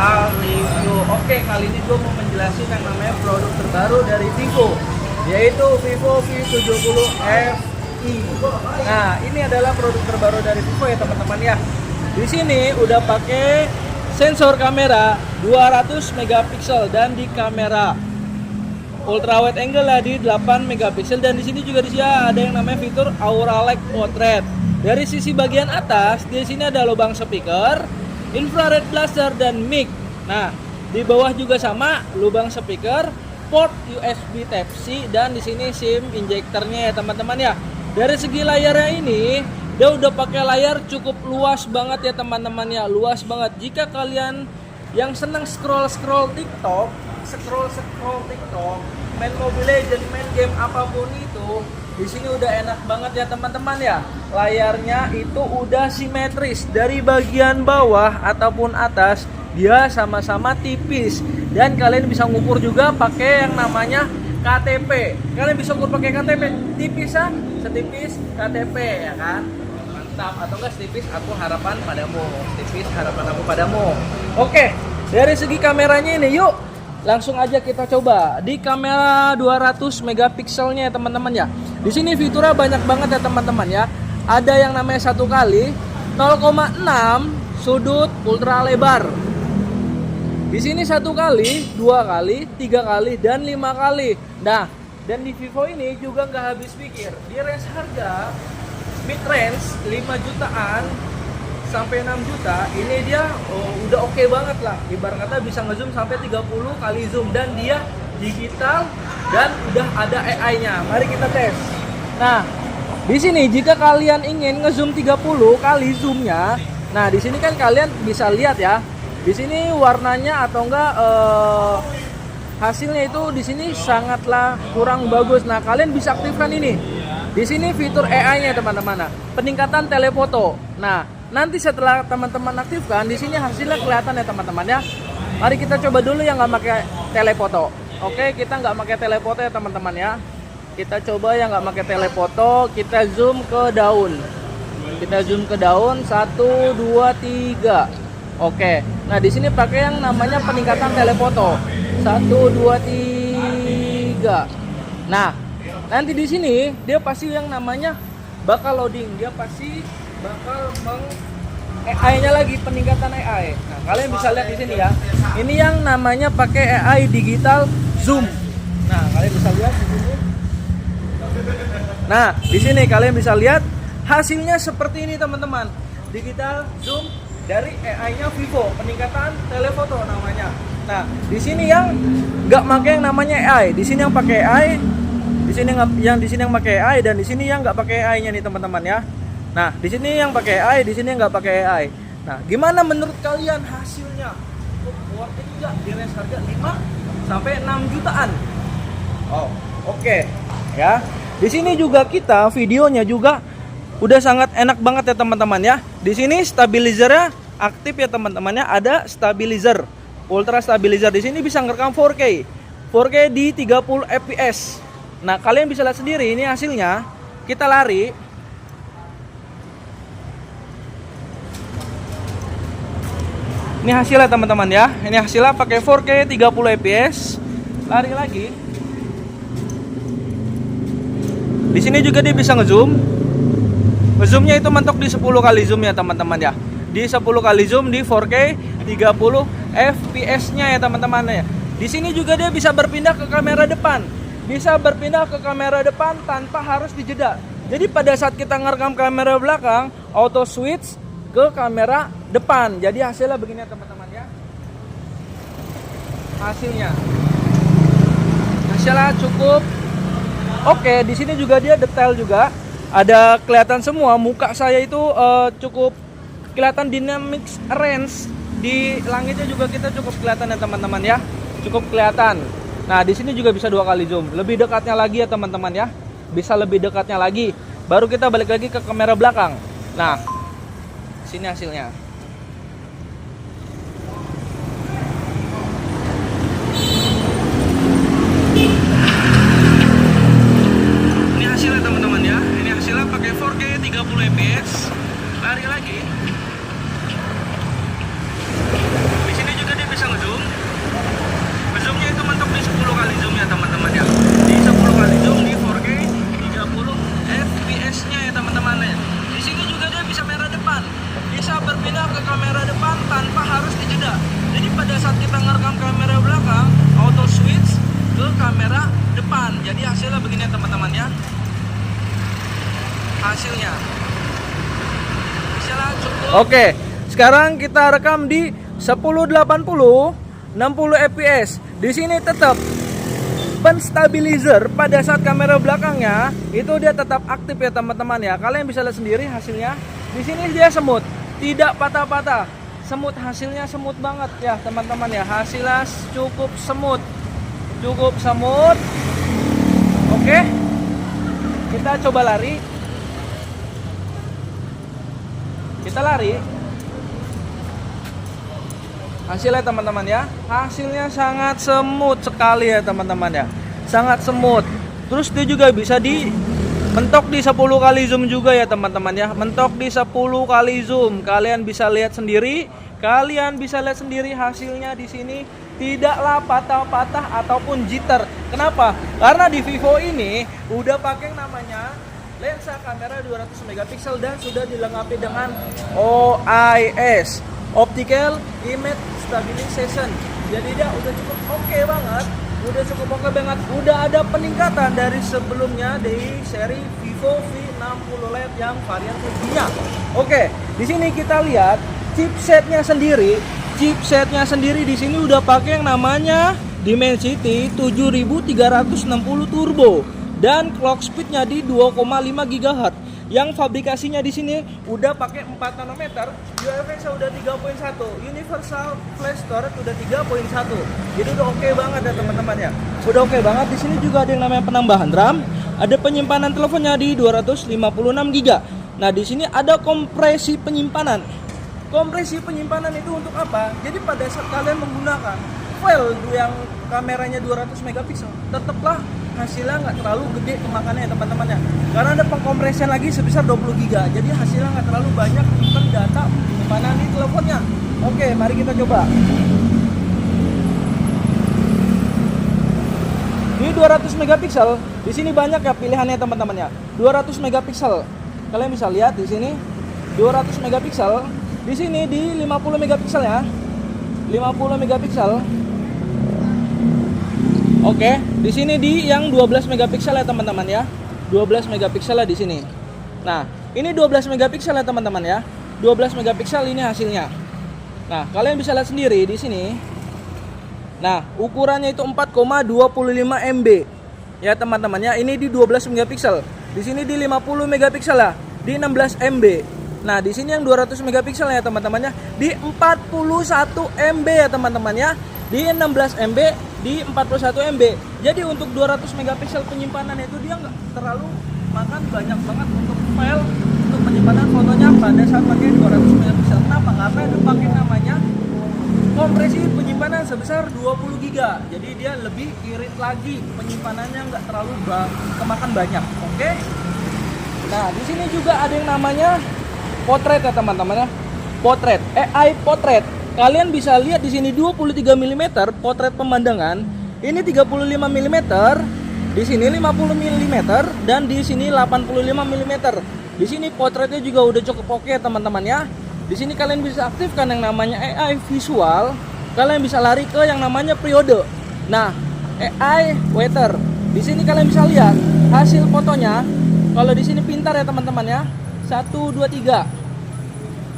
soal review. Oke, kali ini gue mau menjelaskan yang namanya produk terbaru dari Vivo, yaitu Vivo V70 Fi. Nah, ini adalah produk terbaru dari Vivo ya teman-teman ya. Di sini udah pakai sensor kamera 200 megapiksel dan di kamera ultra wide angle lah di 8 megapiksel, dan di sini juga ada yang namanya fitur Aura Light Portrait. Dari sisi bagian atas di sini ada lubang speaker, infrared blaster dan mic. Nah, di bawah juga sama lubang speaker, port USB Type-C, dan di sini SIM injektornya ya teman-teman ya. Dari segi layarnya ini dia udah pakai layar cukup luas banget ya teman-teman ya, luas banget. Jika kalian yang senang scroll TikTok, main Mobile Legends, main game apapun itu, di sini udah enak banget ya teman-teman ya. Layarnya itu udah simetris, dari bagian bawah ataupun atas dia sama-sama tipis, dan kalian bisa ngukur juga pakai yang namanya KTP. Kalian bisa ukur pakai KTP, tipisan setipis KTP ya kan. Mantap, atau enggak setipis aku harapan padamu, setipis harapan aku padamu. Oke, dari segi kameranya ini yuk langsung aja kita coba di kamera 200 megapikselnya ya teman-teman ya. Di sini fiturnya banyak banget ya teman-teman ya. Ada yang namanya 1 kali 0,6 sudut ultra lebar. Di sini 1 kali, 2 kali, 3 kali, dan 5 kali. Nah, dan di Vivo ini juga nggak habis pikir. Di range harga mid range 5 jutaan sampai 6 juta, ini dia udah oke banget lah. Ibarat kata bisa ngezoom sampai 30 kali zoom, dan dia digital dan udah ada AI-nya. Mari kita tes. Nah, di sini jika kalian ingin ngezoom 30 kali zoomnya, nah di sini kan kalian bisa lihat ya. Di sini warnanya atau enggak hasilnya itu di sini sangatlah kurang bagus. Nah, kalian bisa aktifkan ini. Di sini fitur AI-nya teman-teman. Nah, peningkatan telefoto. Nah, nanti setelah teman-teman aktifkan, di sini hasilnya kelihatan ya teman-teman ya. Mari kita coba dulu yang nggak pakai telefoto. Oke, kita nggak pakai telefoto ya teman-teman ya. Kita coba yang nggak pakai telefoto. Kita zoom ke daun. Kita zoom ke daun 1, 2, 3. Oke. Nah, di sini pakai yang namanya peningkatan telefoto 1, 2, 3. Nah, nanti di sini dia pasti yang namanya bakal loading. Dia pasti bakal AI-nya lagi, peningkatan AI. Nah, kalian bisa lihat di sini ya. Ini yang namanya pakai AI digital zoom. Nah, kalian bisa lihat di sini. Nah, di sini kalian bisa lihat hasilnya seperti ini teman-teman. Digital zoom dari AI-nya Vivo, peningkatan telefoto namanya. Nah, di sini yang nggak pakai yang namanya AI. Di sini yang pakai AI. Di sini yang pakai AI, dan di sini yang nggak pakai AI-nya nih teman-teman ya. Nah, di sini yang pakai AI, di sini yang nggak pakai AI. Nah, gimana menurut kalian hasilnya? Worth it nggak di range harga 5 sampai 6 jutaan? Oh, oke. Ya. Di sini juga kita videonya juga udah sangat enak banget ya teman-teman ya. Di sini stabilizernya aktif ya teman-teman ya. Ada stabilizer, ultra stabilizer. Di sini bisa ngerekam 4K. 4K di 30 fps. Nah, kalian bisa lihat sendiri ini hasilnya. Kita lari. Ini hasilnya teman-teman ya. Ini hasilnya pakai 4K 30 fps. Lari lagi. Di sini juga dia bisa ngezoom. Ngezoomnya itu mentok di 10 kali zoom ya teman-teman ya. Di 10 kali zoom di 4K 30 fps-nya ya teman-teman ya. Di sini juga dia bisa berpindah ke kamera depan. Bisa berpindah ke kamera depan tanpa harus dijeda. Jadi pada saat kita ngerekam kamera belakang, auto switch ke kamera depan. Jadi hasilnya begini ya teman-teman ya. Hasilnya cukup oke. Di sini juga dia detail juga. Ada kelihatan semua muka saya itu cukup kelihatan dynamics range. Di langitnya juga kita cukup kelihatan ya teman-teman ya. Cukup kelihatan. Nah, di sini juga bisa 2 kali zoom. Lebih dekatnya lagi ya teman-teman ya. Bisa lebih dekatnya lagi. Baru kita balik lagi ke kamera belakang. Nah, sini hasilnya. Ini hasilnya teman-teman ya. Ini hasilnya pakai 4K 30 fps. Lari lagi. Di sini juga dia bisa Oke, sekarang kita rekam di 1080 60 fps. Di sini tetap ban stabilizer pada saat kamera belakangnya itu dia tetap aktif ya teman-teman ya. Kalian bisa lihat sendiri hasilnya. Di sini dia semut, tidak patah-patah. Semut, hasilnya semut banget ya teman-teman ya. Hasilnya cukup semut. Cukup semut. Oke. Kita coba lari. Kita lari. Hasilnya teman-teman ya, hasilnya sangat semut sekali ya teman-teman ya, sangat semut. Terus dia juga bisa mentok di 10 kali zoom juga ya teman-teman ya, mentok di 10 kali zoom. Kalian bisa lihat sendiri, hasilnya di sini tidaklah patah-patah ataupun jitter. Kenapa? Karena di Vivo ini udah pakai namanya lensa kamera 200 megapiksel dan sudah dilengkapi dengan OIS, Optical Image Stabilization. Jadi dia udah cukup oke banget, udah ada peningkatan dari sebelumnya di seri Vivo V60 LED yang varian tingginya. Oke, di sini kita lihat chipsetnya sendiri di sini udah pakai yang namanya Dimensity 7360 Turbo dan clock speednya di 2,5 GHz. Yang fabrikasinya di sini udah pakai 4 nanometer, UFS udah 3.1, Universal Flash Storage udah 3.1. Jadi udah oke banget ya teman-teman ya. Udah oke banget. Di sini juga ada yang namanya penambahan RAM, ada penyimpanan teleponnya di 256 GB. Nah, di sini ada kompresi penyimpanan. Kompresi penyimpanan itu untuk apa? Jadi pada saat kalian menggunakan file yang kameranya 200 megapiksel, tetaplah hasilnya nggak terlalu gede kemakannya ya teman-teman ya, karena ada pengkompresian lagi sebesar 20 GB. Jadi hasilnya nggak terlalu banyak menyimpan data penyimpanan di teleponnya. Oke, mari kita coba. Di 200 megapiksel, di sini banyak ya pilihannya teman-teman ya. 200 megapiksel, kalian bisa lihat di sini 200 megapiksel. Di sini di 50 megapiksel ya, 50 megapiksel. Oke, di sini di yang 12 megapiksel ya teman-teman ya. 12 megapiksel ya di sini. Nah, ini 12 megapiksel ya teman-teman ya. 12 megapiksel ini hasilnya. Nah, kalian bisa lihat sendiri di sini. Nah, ukurannya itu 4,25 MB. Ya teman-teman ya, ini di 12 megapiksel. Di sini di 50 megapiksel ya, di 16 MB. Nah, di sini yang 200 megapiksel ya teman-teman ya, di 41 MB ya teman-teman ya. Di 16 MB, di 41 MB. Jadi untuk 200 megapiksel penyimpanan itu dia nggak terlalu makan banyak banget untuk file untuk penyimpanan fotonya pada saat pakai 200 megapiksel. Kenapa? Karena itu pakai namanya kompresi penyimpanan sebesar 20 GB. Jadi dia lebih irit lagi, penyimpanannya nggak terlalu kemakan banyak. Oke. Nah, di sini juga ada yang namanya potret ya teman-teman ya. Potret, AI potret. Kalian bisa lihat di sini 23 mm potret pemandangan. Ini 35 mm, di sini 50 mm dan di sini 85 mm. Di sini potretnya juga udah cukup oke teman-teman ya. Di sini kalian bisa aktifkan yang namanya AI visual. Kalian bisa lari ke yang namanya periode. Nah, AI weather. Di sini kalian bisa lihat hasil fotonya. Kalau di sini pintar ya teman-teman ya. 1 2 3.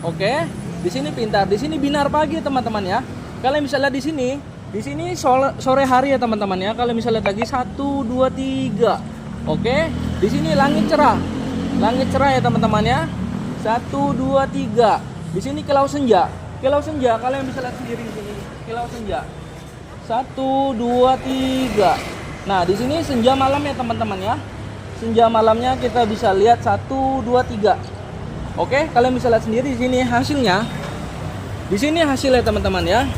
Oke. Di sini pintar, di sini binar pagi teman-teman ya. Kalian bisa lihat di sini sore hari ya teman-teman ya. Kalian bisa lihat lagi 1 2 3. Oke. Di sini langit cerah ya teman-teman ya. 1 2 3. Di sini kilau senja kalian bisa lihat sendiri di sini. Kilau senja. 1 2 3. Nah, di sini senja malam ya teman-teman ya. Senja malamnya kita bisa lihat 1 2 3. Oke, kalian bisa lihat sendiri di sini hasilnya. Di sini hasilnya teman-teman ya.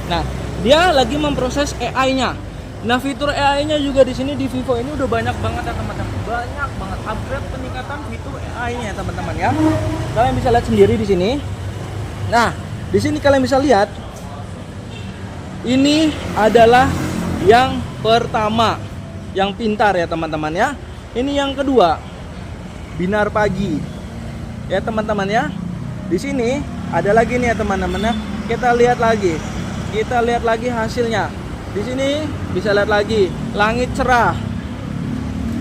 Nah, dia lagi memproses AI-nya. Nah, fitur AI-nya juga di sini di Vivo ini udah banyak banget ya teman-teman. Banyak banget upgrade peningkatan fitur AI-nya teman-teman ya. Kalian bisa lihat sendiri di sini. Nah, di sini kalian bisa lihat ini adalah yang pertama, yang pintar ya teman-teman ya. Ini yang kedua, binar pagi. Ya teman-teman ya. Di sini ada lagi nih ya teman-teman ya. Kita lihat lagi hasilnya. Di sini bisa lihat lagi langit cerah.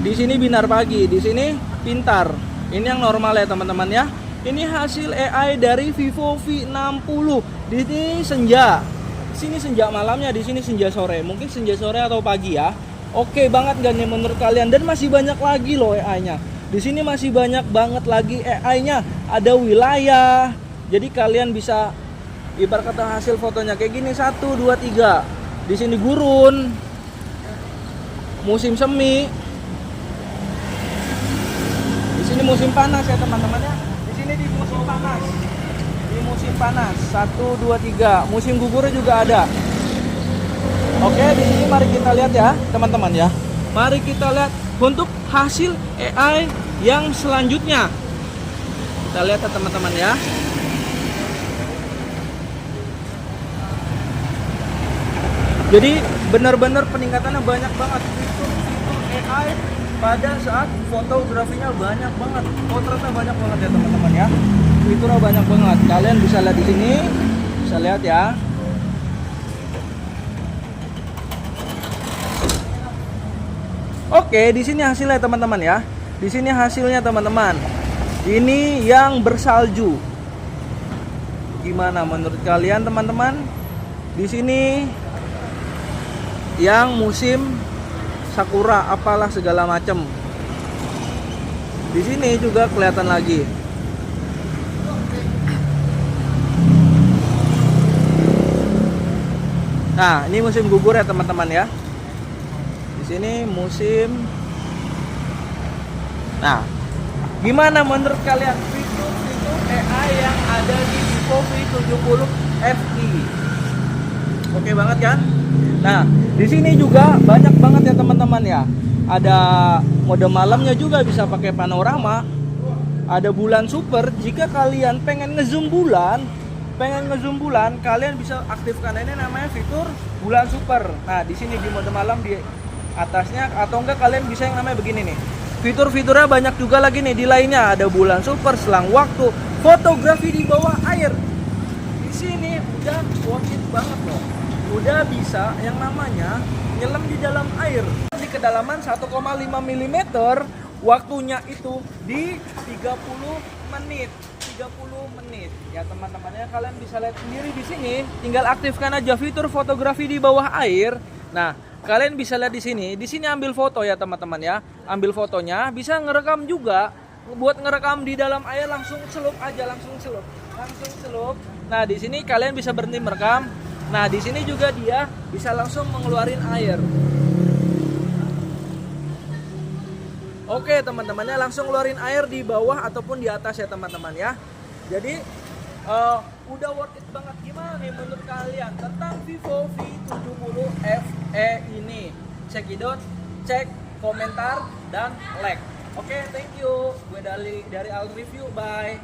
Di sini binar pagi, di sini pintar. Ini yang normal ya teman-teman ya. Ini hasil AI dari Vivo V60. Di sini senja. Di sini senja malamnya, di sini senja sore. Mungkin senja sore atau pagi ya. Oke banget gak nih menurut kalian? Dan masih banyak lagi loh AI-nya. Di sini masih banyak banget lagi AI-nya. Ada wilayah. Jadi kalian bisa ibarat kata hasil fotonya kayak gini 1 2 3. Di sini gurun. Musim semi. Di sini musim panas ya teman-teman ya. Ini di musim panas. Di musim panas 1 2 3. Musim gugur juga ada. Oke, di sini mari kita lihat ya, teman-teman ya. Mari kita lihat untuk hasil AI yang selanjutnya. Kita lihat ya teman-teman ya. Jadi benar-benar peningkatannya banyak banget. Fitur AI pada saat fotografinya banyak banget, potretnya banyak banget ya teman-teman ya. Fiturnya banyak banget. Kalian bisa lihat di sini, bisa lihat ya. Oke, di sini hasilnya teman-teman ya. Di sini hasilnya teman-teman. Ini yang bersalju. Gimana menurut kalian teman-teman? Di sini yang musim sakura apalah segala macam. Di sini juga kelihatan lagi. Nah, ini musim gugur ya teman-teman ya. Di sini musim. Nah, gimana menurut kalian fitur-fitur AI yang ada di Vivo V70 FE? Oke banget kan? Nah, di sini juga banyak banget ya teman-teman ya. Ada mode malamnya juga bisa pakai panorama. Ada bulan super. Jika kalian pengen ngezoom bulan, kalian bisa aktifkan ini namanya fitur bulan super. Nah, di sini di mode malam di atasnya atau enggak kalian bisa yang namanya begini nih. Fitur-fiturnya banyak juga lagi nih di lainnya. Ada bulan super, selang waktu, fotografi di bawah air. Di sini udah worth it banget loh. Udah bisa yang namanya nyelam di dalam air di kedalaman 1,5 mm, waktunya itu di 30 menit ya teman-teman ya. Kalian bisa lihat sendiri di sini, tinggal aktifkan aja fitur fotografi di bawah air. Nah, kalian bisa lihat di sini ambil foto ya teman-teman ya. Ambil fotonya, bisa ngerekam juga. Buat ngerekam di dalam air langsung celup aja, langsung celup. Nah, di sini kalian bisa berhenti merekam. Nah, di sini juga dia bisa langsung mengeluarin air. Oke, teman-temannya langsung ngeluarin air di bawah ataupun di atas ya teman-teman ya. Jadi udah worth it banget. Gimana nih menurut kalian tentang Vivo V70 FE ini? Cekidot, cek, komentar dan like. Oke, thank you. Gue dari Al Review. Bye.